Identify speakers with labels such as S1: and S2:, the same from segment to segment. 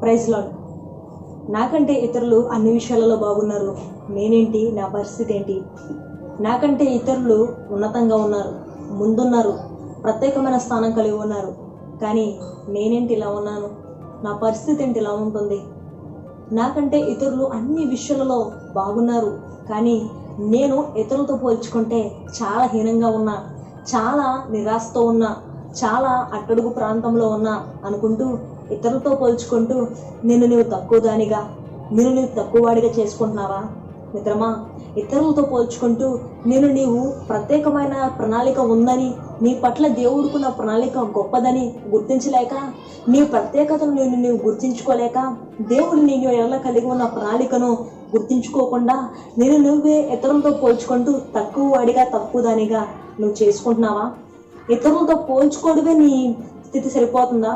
S1: Praise lord. నాకంటే ఇతరులు అన్ని విషయాలలో బాగున్నారు, నేనేంటి, నా పరిస్థితి ఏంటి? నాకంటే ఇతరులు ఉన్నతంగా ఉన్నారు, ముందున్నారు, ప్రత్యేకమైన స్థానం కలిగి ఉన్నారు. కానీ నేనేంటి ఇలా ఉన్నాను? నా పరిస్థితి ఏంటి ఇలా ఉంటుంది? నాకంటే ఇతరులు అన్ని విషయాలలో బాగున్నారు, కానీ నేను ఇతరులతో పోల్చుకుంటే చాలా హీనంగా ఉన్నా, చాలా నిరాశతో ఉన్నా, చాలా అట్టడుగు ప్రాంతంలో ఉన్నా అనుకుంటూ ఇతరులతో పోల్చుకుంటూ నీవు తక్కువ దానిగా, నీవు తక్కువ వాడిగా చేసుకుంటున్నావా? మిత్రమా, ఇతరులతో పోల్చుకుంటూ నీవు ప్రత్యేకమైన ప్రణాళిక ఉందని, నీ పట్ల దేవుడుకున్న ప్రణాళిక గొప్పదని గుర్తించలేక, నీ ప్రత్యేకతను నీవు గుర్తించుకోలేక, దేవుడు నీకు ఎలా కలిగి ఉన్న ప్రణాళికను గుర్తించుకోకుండా నువ్వే ఇతరులతో పోల్చుకుంటూ తక్కువ వాడిగా, తక్కువ దానిగా నువ్వు చేసుకుంటున్నావా? ఇతరులతో పోల్చుకోవడమే నీ స్థితి సరిపోతుందా?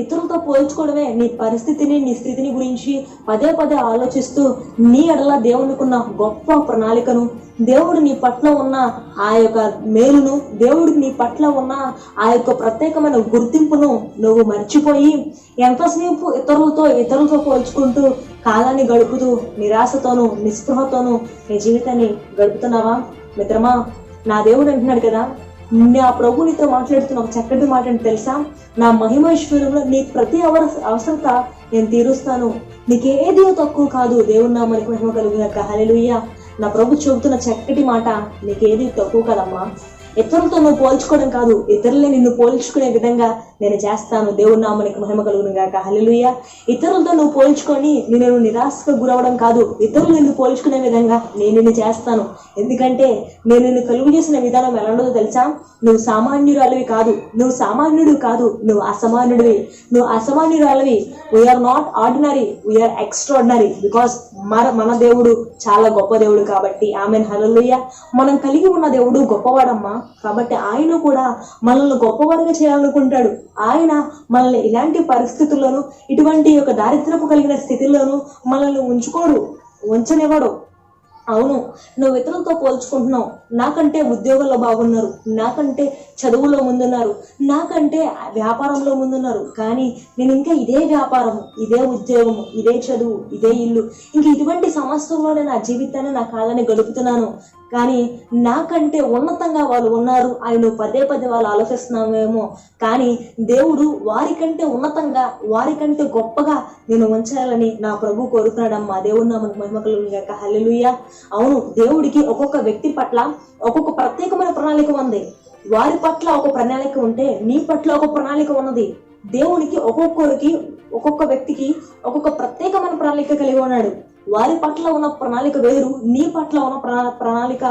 S1: ఇతరులతో పోల్చుకోవడమే నీ పరిస్థితిని, నీ స్థితిని గురించి పదే పదే ఆలోచిస్తూ నీ ఎడల దేవునికున్న గొప్ప ప్రణాళికను, దేవుడు నీ పట్ల ఉన్న ఆ యొక్క మేలును, దేవుడికి నీ పట్ల ఉన్న ఆ యొక్క ప్రత్యేకమైన గుర్తింపును నువ్వు మర్చిపోయి ఎంతసేపు ఇతరులతో పోల్చుకుంటూ కాలాన్ని గడుపుతూ నిరాశతోనూ నిస్పృహతోనూ నీ జీవితాన్ని గడుపుతున్నావా? మిత్రమా, నా దేవుడు అంటున్నాడు కదా, నా ప్రభు నీతో మాట్లాడుతున్న ఒక చక్కటి మాట అంటే తెలుసా? నా మహిమైశ్వర్యంలో నీ ప్రతి అవసరత నేను తీరుస్తాను, నీకేది తక్కువ కాదు. దేవుని నామానికి మహిమ కలుగుగాక. హల్లెలూయా. నా ప్రభు చెబుతున్న చక్కటి మాట, నీకేది తక్కువ కదమ్మా. ఇతరులతో నువ్వు పోల్చుకోవడం కాదు, ఇతరులే నిన్ను పోల్చుకునే విధంగా నేను చేస్తాను. దేవుని నామానికి మహిమ కలుగుగాక. హల్లెలూయా. ఇతరులతో నువ్వు పోల్చుకొని నేను నిరాశకు గురవడం కాదు, ఇతరులు నిన్ను పోల్చుకునే విధంగా నేను నిన్ను చేస్తాను. ఎందుకంటే నేను నిన్ను కలుగు చేసిన విధానం ఎలాంటిదో తెలుసా? నువ్వు సామాన్యురాలివి కాదు, నువ్వు సామాన్యుడు కాదు, నువ్వు అసామాన్యుడివి. నువ్వు అసామాన్యురాలివి. We're not ordinary, we're extraordinary. Because మన దేవుడు చాలా గొప్ప దేవుడు కాబట్టి. ఆమెన్. హల్లెలూయా. మనం కలిగి ఉన్న దేవుడు గొప్పవాడమ్మా. కాబట్టి ఆయన కూడా మనల్ని గొప్పవాడిగా చేయాలనుకుంటాడు. ఆయన మనల్ని ఇలాంటి పరిస్థితుల్లోనూ, ఇటువంటి యొక్క దారిద్ర్యపు కలిగిన స్థితిలోనూ మనల్ని ఉంచనివ్వడు. అవును, నువ్వు ఇతరులతో పోల్చుకుంటున్నావు. నాకంటే ఉద్యోగంలో బాగున్నారు, నాకంటే చదువులో ముందున్నారు, నాకంటే వ్యాపారంలో ముందున్నారు. కానీ నేను ఇంకా ఇదే వ్యాపారము, ఇదే ఉద్యోగము, ఇదే చదువు, ఇదే ఇల్లు, ఇంక ఇటువంటి సమస్యల్లోనే నా జీవితాన్ని, నా కాలాన్ని గడుపుతున్నాను. కానీ నాకంటే ఉన్నతంగా వాళ్ళు ఉన్నారు అని నువ్వు పదే పదే వాళ్ళు ఆలోచిస్తున్నావేమో. కానీ దేవుడు వారికంటే ఉన్నతంగా, వారికంటే గొప్పగా నేను ఉంచాలని నా ప్రభు కోరుతున్నాడమ్మా. దేవుడు నామమునకు మహిమ కలుగుగాక. హల్లెలూయా. అవును, దేవుడికి ఒక్కొక్క వ్యక్తి పట్ల ఒక్కొక్క ప్రత్యేకమైన ప్రణాళిక ఉంది. వారి పట్ల ఒక ప్రణాళిక ఉంటే నీ పట్ల ఒక ప్రణాళిక ఉన్నది. దేవునికి ఒక్కొక్క వ్యక్తికి ఒక్కొక్క ప్రత్యేకమైన ప్రణాళిక కలిగి ఉన్నాడు. వారి పట్ల ఉన్న ప్రణాళిక వేరు, నీ పట్ల ఉన్న ప్రణాళిక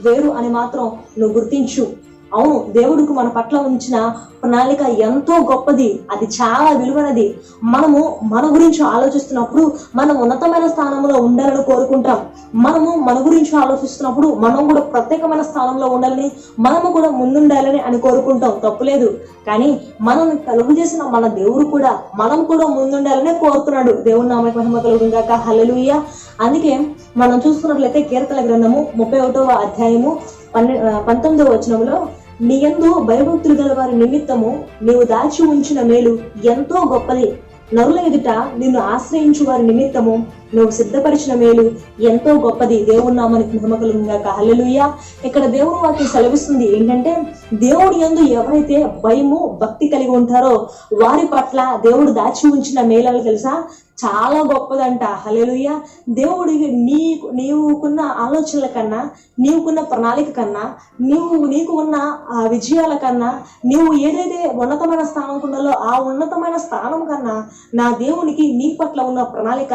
S1: వేరు అని మాత్రం నువ్వు గుర్తించు. అవును, దేవుడికి మన పట్ల ఉంచిన ప్రణాళిక ఎంతో గొప్పది, అది చాలా విలువైనది. మనము మన గురించి ఆలోచిస్తున్నప్పుడు మనం ఉన్నతమైన స్థానంలో ఉండాలని కోరుకుంటాం. మనము మన గురించి ఆలోచిస్తున్నప్పుడు మనం కూడా ప్రత్యేకమైన స్థానంలో ఉండాలని, మనము కూడా ముందుండాలని అని కోరుకుంటాం. తప్పులేదు. కానీ మనం కలుగు చేసిన మన దేవుడు కూడా మనం కూడా ముందుండాలనే కోరుతున్నాడు. దేవుని నామమునకు మహిమ కలుగుగాక. హల్లెలూయా. అందుకే మనం చూసుకున్నట్లయితే కీర్తనల గ్రంథము 31వ అధ్యాయము 19వ వచనంలో, నీ యందు భయభక్తులు గల వారి నిమిత్తము నీవు దాచి ఉంచిన మేలు ఎంతో గొప్పది, నరుల ఎదుట నిన్ను ఆశ్రయించు వారి నిమిత్తము నువ్వు సిద్ధపరిచిన మేలు ఎంతో గొప్పది. దేవుని నామానికి మహిమ కలుగుగాక. హల్లెలూయా. ఇక్కడ దేవుని వాక్యం సెలవిస్తుంది ఏంటంటే, దేవుడి యందు ఎవరైతే భయము, భక్తి కలిగి ఉంటారో వారి పట్ల దేవుడు దాచి ఉంచిన మేలు తెలుసా? చాలా గొప్పదంట. హల్లెలూయా. దేవుడికి నీవుకున్న ఆలోచనల కన్నా, నీవుకున్న ప్రణాళిక కన్నా, నీకు ఉన్న ఆ విజయాల కన్నా, నీవు ఏదైతే ఉన్నతమైన స్థానం ఉండాలో ఆ ఉన్నతమైన స్థానం కన్నా నా దేవునికి నీ పట్ల ఉన్న ప్రణాళిక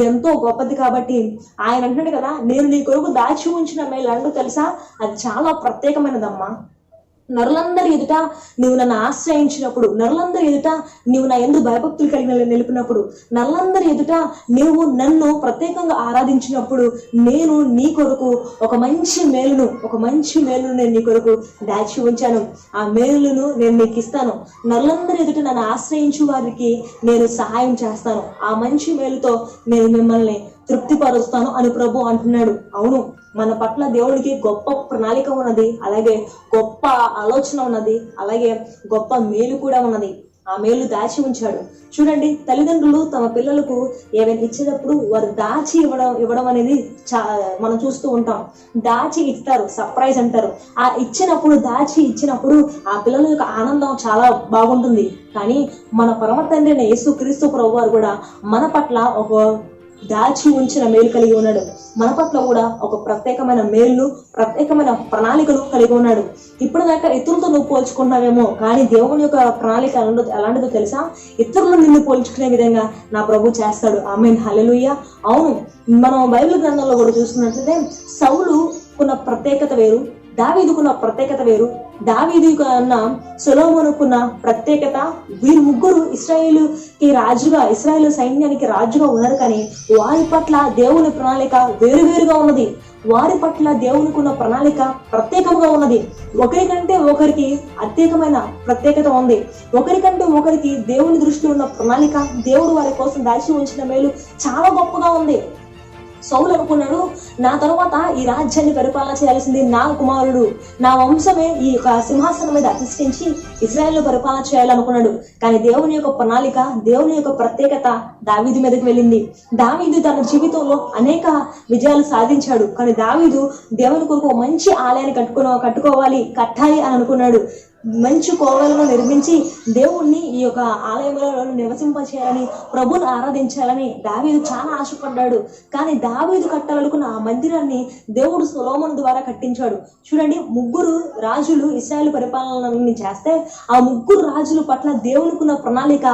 S1: ఎంతో గొప్పది. కాబట్టి ఆయన అంటున్నాడు కదా, నేను నీ కొరకు దాచి ఉంచిన మేలు అంటూ తెలుసా? అది చాలా ప్రత్యేకమైనదమ్మా. నరులందరి ఎదుట నువ్వు నన్ను ఆశ్రయించినప్పుడు, నరులందరి ఎదుట నువ్వు నా యందు భయభక్తులు కలిగిన నిలిపినప్పుడు, నరులందరి ఎదుట నువ్వు నన్ను ప్రత్యేకంగా ఆరాధించినప్పుడు, నేను నీ కొరకు ఒక మంచి మేలును నేను నీ కొరకు దాచి ఉంచాను. ఆ మేలును నేను నీకు ఇస్తాను. నరులందరి ఎదుట నన్ను ఆశ్రయించు వారికి నేను సహాయం చేస్తాను. ఆ మంచి మేలుతో నేను మిమ్మల్ని తృప్తిపరుస్తాను అని ప్రభు అంటున్నాడు. అవును, మన పట్ల దేవుడికి గొప్ప ప్రణాళిక ఉన్నది, అలాగే గొప్ప ఆలోచన ఉన్నది, అలాగే గొప్ప మేలు కూడా ఉన్నది. ఆ మేలు దాచి ఉంచాడు. చూడండి, తల్లిదండ్రులు తమ పిల్లలకు ఏమైనా ఇచ్చేటప్పుడు వారు దాచి ఇవ్వడం అనేది మనం చూస్తూ ఉంటాం. దాచి ఇస్తారు, సర్ప్రైజ్ అంటారు. ఆ దాచి ఇచ్చినప్పుడు ఆ పిల్లల యొక్క ఆనందం చాలా బాగుంటుంది. కానీ మన పరమ తండ్రి అయిన యేసుక్రీస్తు ప్రభువారు కూడా మన పట్ల ఒక దాచి ఉంచిన మేలు కలిగి ఉన్నాడు. మన పట్ల కూడా ఒక ప్రత్యేకమైన మేలు, ప్రత్యేకమైన ప్రణాళికలు కలిగి ఉన్నాడు. ఇప్పటిదాకా ఇతరులతో నువ్వు పోల్చుకుంటావేమో, కానీ దేవుని యొక్క ప్రణాళిక ఎలాంటిదో తెలుసా? ఇతరులు నిన్ను పోల్చుకునే విధంగా నా ప్రభు చేస్తాడు. ఆమేన్, హల్లెలూయా. అవును, మనం బైబిల్ గ్రంథంలో కూడా చూస్తున్నట్లయితే సౌలు కున్న ప్రత్యేకత వేరు, దావీదుకున్న ప్రత్యేకత వేరు. దావీదు కన్నా సొలొమోనుకున్న ప్రత్యేకత, వీరు ముగ్గురు ఇశ్రాయేలు సైన్యానికి రాజుగా ఉన్నారు. కానీ వారి పట్ల దేవుని ప్రణాళిక వేరువేరుగా ఉన్నది. వారి పట్ల దేవునికున్న ప్రణాళిక ప్రత్యేకంగా ఉన్నది. ఒకరికంటే ఒకరికి ప్రత్యేకమైన ప్రత్యేకత ఉంది. ఒకరికంటే ఒకరికి దేవుని దృష్టిలో ఉన్న ప్రణాళిక, దేవుడు వారి కోసం దాచి ఉంచిన మేలు చాలా గొప్పగా ఉంది. సౌలు అనుకున్నాడు, నా తరువాత ఈ రాజ్యాన్ని పరిపాలన చేయాల్సింది నా కుమారుడు, నా వంశమే ఈ యొక్క సింహాసనం మీద అధిష్ఠించి ఇశ్రాయేలు పరిపాలన చేయాలనుకున్నాడు. కానీ దేవుని యొక్క ప్రణాళిక, దేవుని యొక్క ప్రత్యేకత దావీదు మీదకి వెళ్ళింది. దావీదు తన జీవితంలో అనేక విజయాలు సాధించాడు. కానీ దావీదు దేవుని కొరకు మంచి ఆలయాన్ని కట్టాలి అని అనుకున్నాడు. మంచి కోవలను నిర్మించి దేవుణ్ణి ఈ యొక్క ఆలయంలో నివసింపచేయాలని, ప్రభుని ఆరాధించాలని దావీదు చాలా ఆశపడ్డాడు. కానీ దావీదు కట్టాలనుకున్న ఆ మందిరాన్ని దేవుడు సొలొమోను ద్వారా కట్టించాడు. చూడండి, ముగ్గురు రాజులు ఇశ్రాయేలు పరిపాలనని చేస్తే ఆ ముగ్గురు రాజుల పట్ల దేవునికున్న ప్రణాళిక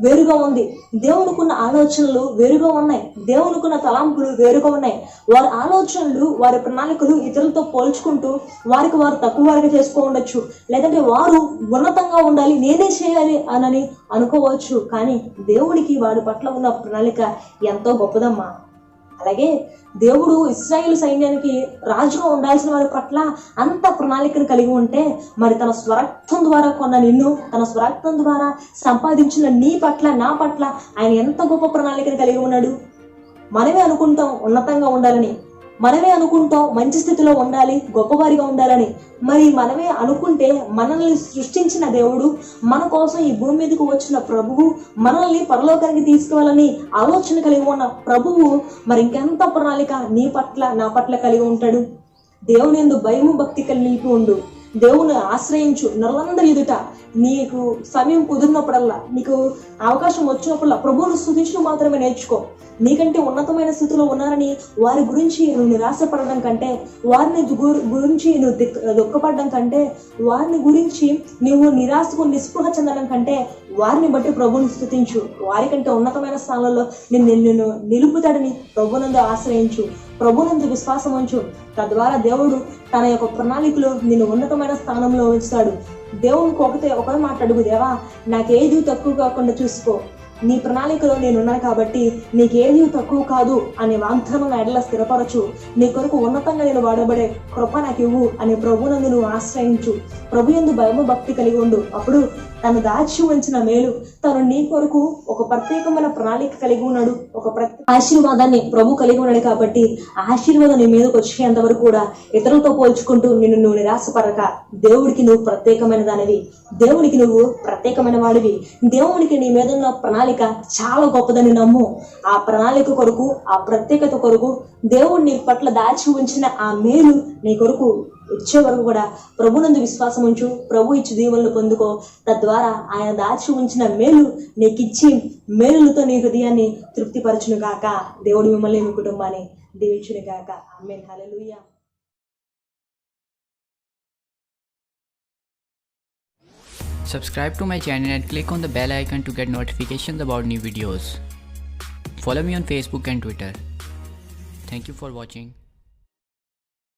S1: వేరుగా ఉంది. దేవునికున్న ఆలోచనలు వేరుగా ఉన్నాయి. దేవునికున్న తలంపులు వేరుగా ఉన్నాయి. వారి ఆలోచనలు, వారి ప్రణాళికలు ఇతరులతో పోల్చుకుంటూ వారికి వారు తక్కువ వారిగా చేసుకో ఉండొచ్చు. లేదంటే వారు ఉన్నతంగా ఉండాలి, నేనే చేయాలి అని అనుకోవచ్చు. కానీ దేవుడికి వాడి పట్ల ఉన్న ప్రణాళిక ఎంతో గొప్పదమ్మా. అలాగే దేవుడు ఇశ్రాయేలు సైన్యానికి రాజుగా ఉండాల్సిన వారి పట్ల అంత ప్రణాళికను కలిగి ఉంటే, మరి తన స్వరక్తం ద్వారా కొన్న నిన్ను, తన స్వరక్తం ద్వారా సంపాదించిన నీ పట్ల, నా పట్ల ఆయన ఎంత గొప్ప ప్రణాళికను కలిగి ఉన్నాడు. మనమే అనుకుంటాం ఉన్నతంగా ఉండాలని, మనమే అనుకుంటాం మంచి స్థితిలో ఉండాలి, గొప్పవారిగా ఉండాలని. మరి మనమే అనుకుంటే మనల్ని సృష్టించిన దేవుడు, మన కోసం ఈ భూమి మీదకు వచ్చిన ప్రభువు, మనల్ని పరలోకానికి తీసుకువెళ్ళని ఆలోచన కలిగి ఉన్న ప్రభువు మరి ఇంకెంత ప్రణాళిక నీ పట్ల, నా పట్ల కలిగి ఉంటాడు. దేవుని యందు భయము భక్తి కలిగి ఉండు. దేవుని ఆశ్రయించు. నరులందరి ఎదుట నీకు సమయం కుదిరినప్పుడల్లా, నీకు అవకాశం వచ్చినప్పుడల్లా ప్రభువును స్తుతించడం మాత్రమే నేర్చుకో. నీకంటే ఉన్నతమైన స్థితిలో ఉన్నారని వారి గురించి నువ్వు నిరాశపడడం కంటే, వారిని గురించి నువ్వు దుఃఖపడడం కంటే, వారిని గురించి నువ్వు నిరాశకు నిస్పృహ చెందడం కంటే వారిని బట్టి ప్రభువుని స్తుతించు. వారికంటే ఉన్నతమైన స్థానంలో నిన్ను నిలుపుతాడని ప్రభువునందు ఆశ్రయించు, ప్రభువునందు విశ్వాసం ఉంచు. తద్వారా దేవుడు తన యొక్క ప్రణాళికలో నిన్ను ఉన్నతమైన స్థానంలో ఉంచుతాడు. దేవునికి ఒకటే మాట అడుగు, దేవా నాకేది తక్కువ కాకుండా చూసుకో, నీ ప్రణాళికలో నేనున్నాను కాబట్టి నీకేది తక్కువ కాదు అనే వాగ్దానం ఎడల స్థిరపరచు. నీ కొరకు ఉన్నతంగా నేను వాడబడే కృప నాకు ఇవ్వు అని ప్రభువునందు నువ్వు ఆశ్రయించు. ప్రభు యందు భయము భక్తి కలిగి ఉండు. అప్పుడు తను దాచి ఉంచిన మేలు, తను నీ కొరకు ఒక ప్రత్యేకమైన ప్రణాళిక కలిగి ఉన్నాడు, ఒక ఆశీర్వాదాన్ని ప్రభు కలిగి ఉన్నాడు. కాబట్టి ఆశీర్వాదం నీ మీదకి వచ్చేంత వరకు కూడా ఇతరులతో పోల్చుకుంటూ నువ్వు నిరాశపడక, దేవుడికి నువ్వు ప్రత్యేకమైన దానివి, దేవునికి నువ్వు ప్రత్యేకమైన వాడివి. దేవునికి నీ మీద ఉన్న ప్రణాళిక చాలా గొప్పదని నమ్ము. ఆ ప్రణాళిక కొరకు, ఆ ప్రత్యేకత కొరకు దేవుడిని పట్ల దాచి ఉంచిన ఆ మేలు నీ కొరకు ఇచ్చే వరకు కూడా ప్రభునందు విశ్వాసం ఉంచు. ప్రభు ఇచ్చి దీవెనలు పొందుకో. తద్వారా ఆయన దాచి ఉంచిన మేలు నీకిచ్చి మేలులతో నీ హృదయాన్ని తృప్తిపరచును గాక. దేవుడు మిమ్మల్ని, మీ కుటుంబాన్ని దీవించును గాక. ఆమేన్, హల్లెలూయా.
S2: Subscribe to my channel and click on the bell icon to get notifications about new videos. Follow me on Facebook and Twitter. Thank you for watching.